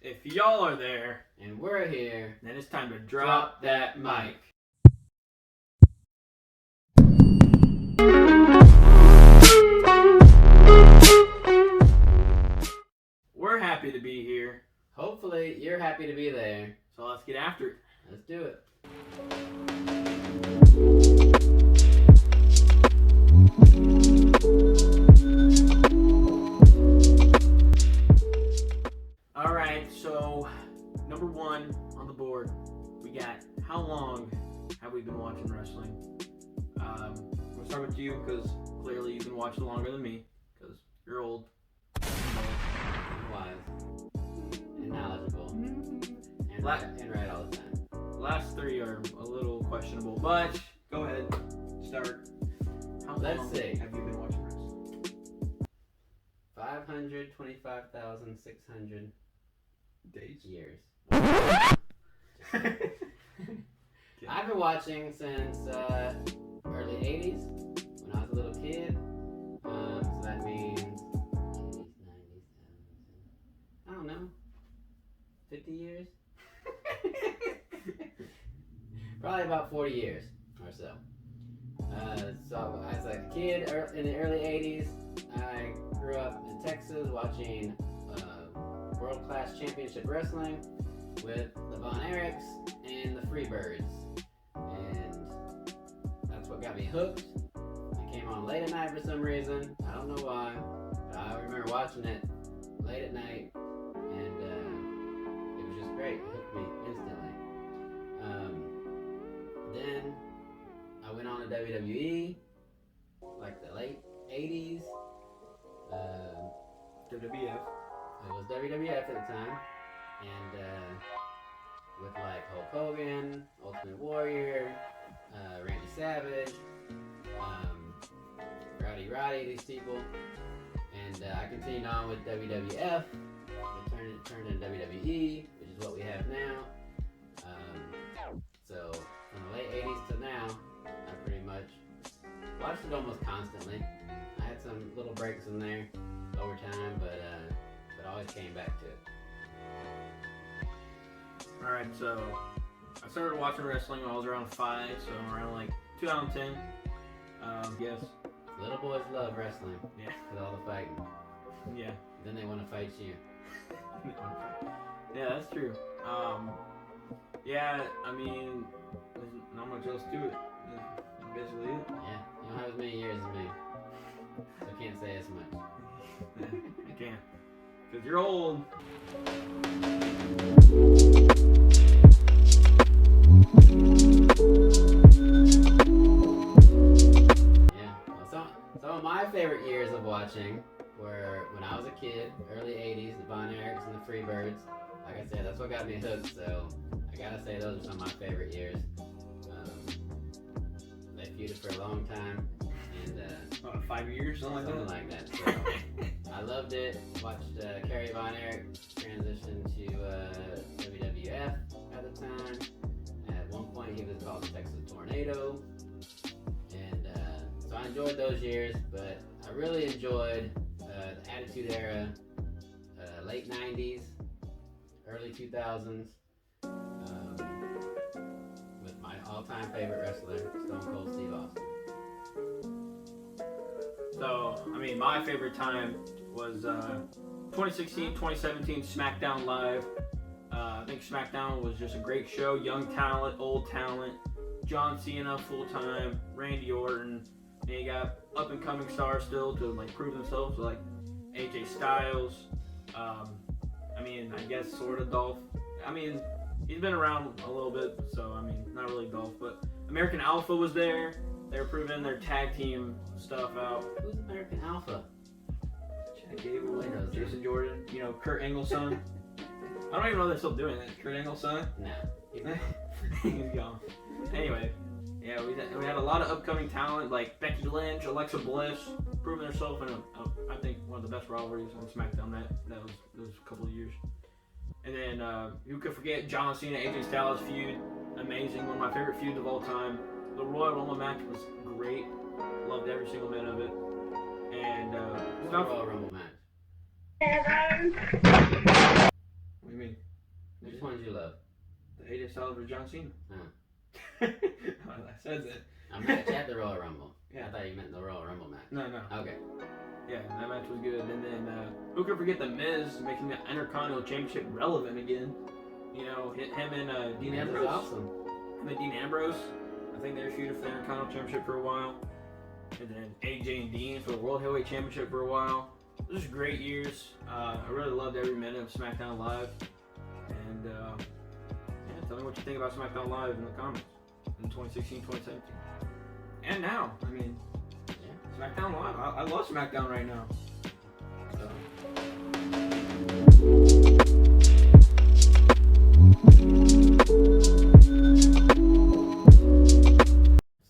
If y'all are there, and we're here, then it's time to drop that mic. We're happy to be here. Hopefully, you're happy to be there. So let's get after it. Let's do it. Alright, so number one on the board, we got how long have we been watching wrestling? We'll start with you because clearly you've been watching longer than me because you're old. Wise. And knowledgeable. And right all the time. Last three are a little questionable, but go ahead, start. How long have you been watching wrestling? 525,600 days? Years. I've been watching since early 80s when I was a little kid. So that means 80s, 90s, I don't know, 50 years? Probably about 40 years or so. So as a kid in the early 80s, I grew up in Texas watching world-class championship wrestling with the Von Erichs and the Freebirds. And that's what got me hooked. It came on late at night for some reason. I don't know why. But I remember watching it late at night, and it was just great. It hooked me instantly. Then I went on to WWE, like the late 80s. WWF. It was WWF at the time, and with like Hulk Hogan, Ultimate Warrior, Randy Savage, Roddy, these people, and I continued on with WWF. It turned into WWE, which is what we have now. So from the late 80s to now, I pretty much watched it almost constantly. I had some little breaks in there over time, but I always came back to it. Alright, so I started watching wrestling when I was around 5, so around like 2010. Yes. Little boys love wrestling. Yeah. With all the fighting. Yeah. Then they want to fight you. Yeah, that's true. Yeah, I mean, there's not much else to it. That's basically it. Yeah, you don't have as many years as me, so I can't say as much. I can't, because you're old. Yeah, well, some of my favorite years of watching were when I was a kid, early 80s, the Von Erichs and the Freebirds. Like I said, that's what got me hooked, so I gotta say those are some of my favorite years. They feuded for a long time, and 5 years, something like that. So I loved it. Watched Kerry Von Erich transition to WWF at the time. At one point, he was called the Texas Tornado, and so I enjoyed those years. But I really enjoyed the Attitude Era, late '90s, early 2000s. With my all-time favorite wrestler, Stone Cold Steve Austin. So, I mean, my favorite time was 2016, 2017 SmackDown Live. I think SmackDown was just a great show. Young talent, old talent. John Cena full-time, Randy Orton. And you got up-and-coming stars still to like prove themselves, like AJ Styles. I mean, I guess sort of Dolph. I mean, he's been around a little bit, so I mean, not really Dolph, but American Alpha was there. They were proving their tag team stuff out. Who's American Alpha? Chad Gable, Jason Jordan, Kurt Angle's son. I don't even know if they're still doing it. Kurt Angle's son? No. He's gone. Anyway, yeah, we had a lot of upcoming talent like Becky Lynch, Alexa Bliss, proving herself in I think one of the best rivalries on SmackDown that was a couple of years. And then who could forget John Cena, AJ Styles feud? Amazing, one of my favorite feuds of all time. The Royal Rumble match was great. Loved every single minute of it. And Royal Rumble match. What do you mean? Which ones you love? The AJ Styles or John Cena. Huh. I said that. A match at the Royal Rumble. Yeah. I thought you meant the Royal Rumble match. No. Okay. Yeah, that match was good. And then who could forget the Miz making the Intercontinental Championship relevant again? You know, him and Dean Miz Ambrose. is awesome. And then Dean Ambrose. I think they were feuding for the Intercontinental Championship for a while. And then AJ and Dean for the World Heavyweight Championship for a while. Those were great years. I really loved every minute of SmackDown Live. And yeah, tell me what you think about SmackDown Live in the comments in 2016, 2017. And now, I mean, yeah, SmackDown Live. I love SmackDown right now. So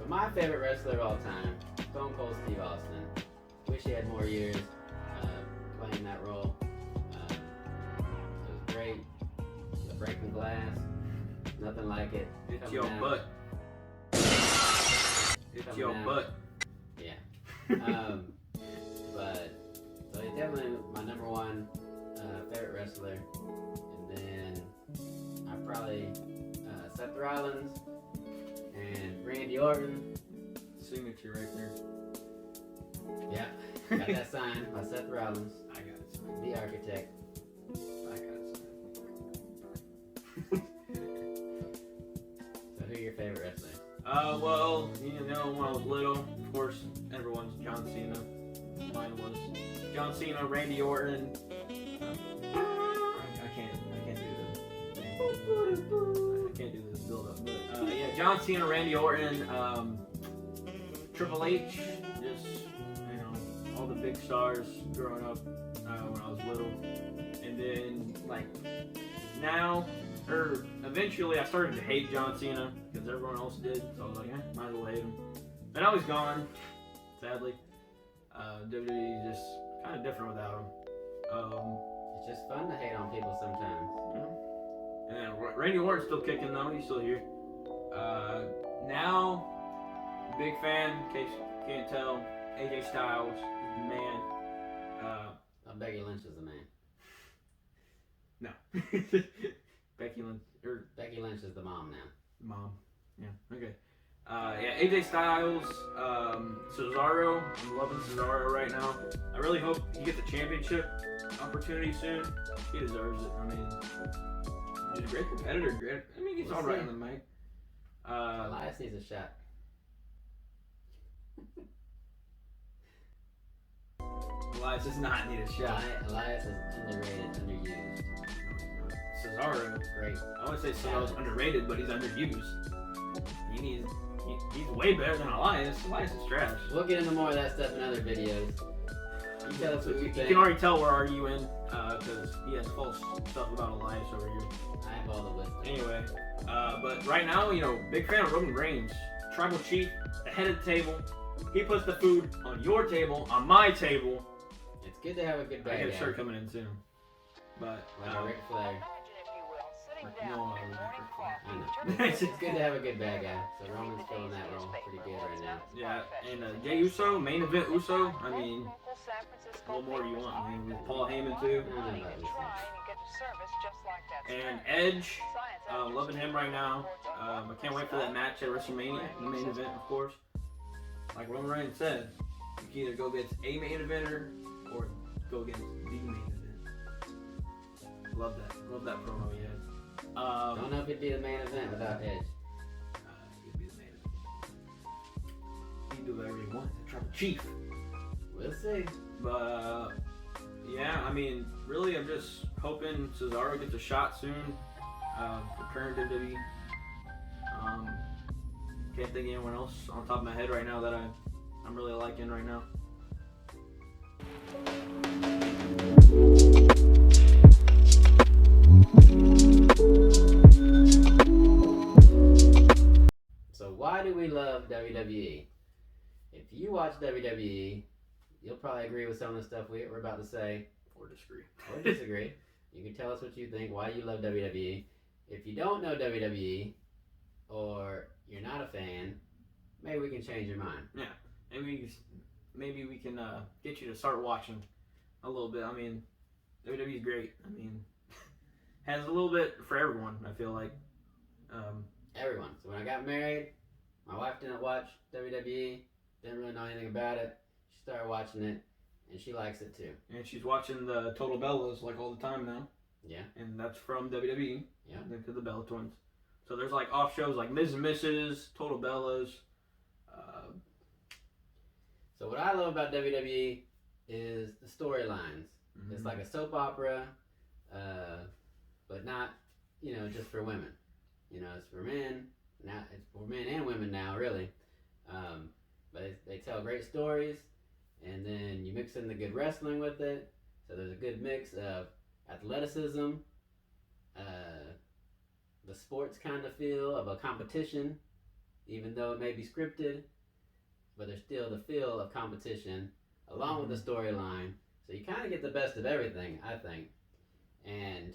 my favorite wrestler of all time, Stone Cold Steve Austin. Wish he had more years playing that role. It was great. The breaking glass, nothing like it. It's your butt. It's your butt. Yeah. But so he's definitely my number one favorite wrestler. And then I probably Seth Rollins and Randy Orton. Signature right there. Yeah. Got that signed by Seth Rollins. I got it signed. The architect. I got it signed. So who are your favorite wrestlers? Well, you know, when I was little, of course, everyone's John Cena. Mine was John Cena, Randy Orton. I can't do this. I can't do this build up. But yeah, John Cena, Randy Orton, Triple H, just, you know, all the big stars growing up when I was little. And then, like, now, or eventually I started to hate John Cena because everyone else did, so I was like, might as well hate him. But now he's gone, sadly. WWE is just kind of different without him. It's just fun to hate on people sometimes. And Randy Orton's still kicking though, he's still here. Now, big fan, in case you can't tell, AJ Styles, the man. Becky Lynch is the man. No. Becky Lynch is the mom now. Mom. Yeah, okay. Yeah, AJ Styles, Cesaro. I'm loving Cesaro right now. I really hope he gets a championship opportunity soon. He deserves it. I mean, he's a great competitor. I mean, he's all right on the mic. Elias needs a shot. Elias does not need a shot. Elias is underrated, underused. Cesaro, great. I would say Cesaro's underrated, but he's underused. He's way better than Elias. Elias is trash. We'll get into more of that stuff in other videos. You tell us what you think. You can already tell we're arguing because he has false stuff about Elias over here. I have all the wisdom. Anyway, but right now, you know, big fan of Roman Reigns. Tribal Chief, the head of the table. He puts the food on your table, on my table. It's good to have a good bad guy. I got a shirt coming in soon. But, like a Ric Flair. No, it's good to have a good bad guy. So Roman's filling that role pretty good right now. Yeah, and Jey Uso, main event Uso. I mean, what more do you want? I mean, with Paul Heyman too. And Edge, loving him right now. I can't wait for that match at WrestleMania, the main event, of course. Like Roman Reigns said, you can either go against a main eventer or go against the main event. Love that promo he had. Don't know if it'd be the main event without Edge. He'd be the main event. He'd do whatever he wants. The Tribal Chief. We'll see. But yeah, I mean, really, I'm just hoping Cesaro gets a shot soon for current WWE. Can't think of anyone else on top of my head right now that I'm really liking right now. So why do we love WWE? If you watch WWE, you'll probably agree with some of the stuff we're about to say. Or disagree. Or disagree. You can tell us what you think, why you love WWE. If you don't know WWE, or you're not a fan, maybe we can change your mind. Yeah, maybe we can get you to start watching a little bit. I mean, WWE is great. I mean, has a little bit for everyone. I feel like. Everyone. So when I got married, my wife didn't watch WWE, didn't really know anything about it. She started watching it, and she likes it too. And she's watching the Total Bellas like all the time now. Yeah. And that's from WWE. Yeah. To the Bella Twins. So there's like off shows like Ms. and Mrs., Total Bellas. So what I love about WWE is the storylines. Mm-hmm. It's like a soap opera, but not, just for women. It's for men. Now it's for men and women now, really. But they tell great stories, and then you mix in the good wrestling with it. So there's a good mix of athleticism, the sports kind of feel of a competition, even though it may be scripted, but there's still the feel of competition along with the storyline. So you kind of get the best of everything, I think. And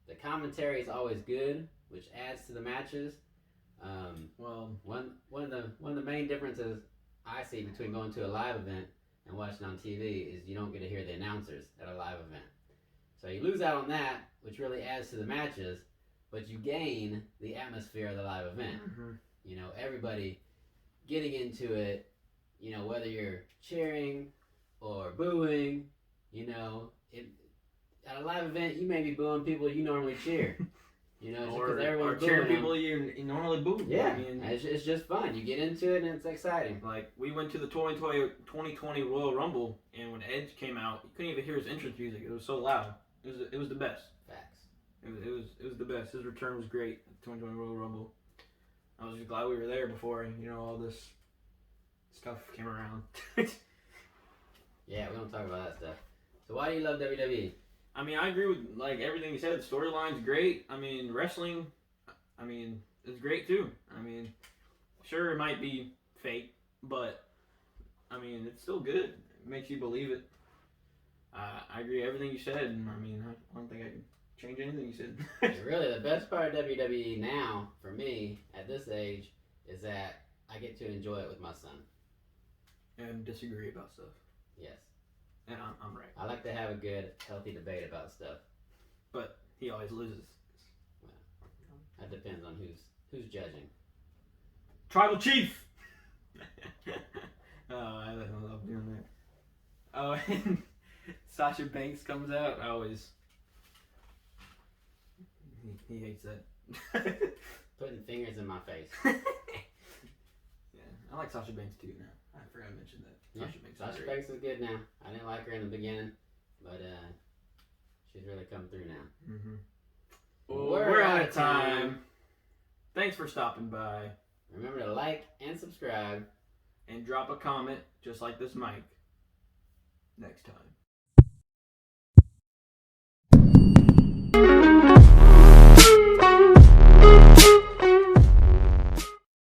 the commentary is always good, which adds to the matches. One of the main differences I see between going to a live event and watching on TV is you don't get to hear the announcers at a live event. So you lose out on that, which really adds to the matches, but you gain the atmosphere of the live event. Everybody getting into it, whether you're cheering or booing, at a live event you may be booing people you normally cheer. Or cheering people you normally boo. Yeah, it's just fun. You get into it and it's exciting. Like, we went to the 2020 Royal Rumble, and when Edge came out, you couldn't even hear his entrance music. It was so loud. It was the best. Facts. It was the best. His return was great at the 2020 Royal Rumble. I was just glad we were there before, all this stuff came around. Yeah, we don't talk about that stuff. So why do you love WWE? I mean, I agree with everything you said. The storyline's great. I mean, wrestling, it's great too. Sure, it might be fake, but it's still good. It makes you believe it. I agree with everything you said, and I don't think I can change anything you said. Really, the best part of WWE now, for me, at this age, is that I get to enjoy it with my son. And disagree about stuff. Yes. And I'm right. I like to have a good, healthy debate about stuff. But he always loses. Well, that depends on who's judging. Tribal Chief! Oh, I love doing that. Oh, and Sasha Banks comes out. I always... He hates that. Putting fingers in my face. Yeah, I like Sasha Banks too now. I forgot to mention that. Sasha Banks is good now. I didn't like her in the beginning, but she's really come through now. Mm-hmm. Well, we're out of time. Thanks for stopping by. Remember to like and subscribe. And drop a comment just like this mic.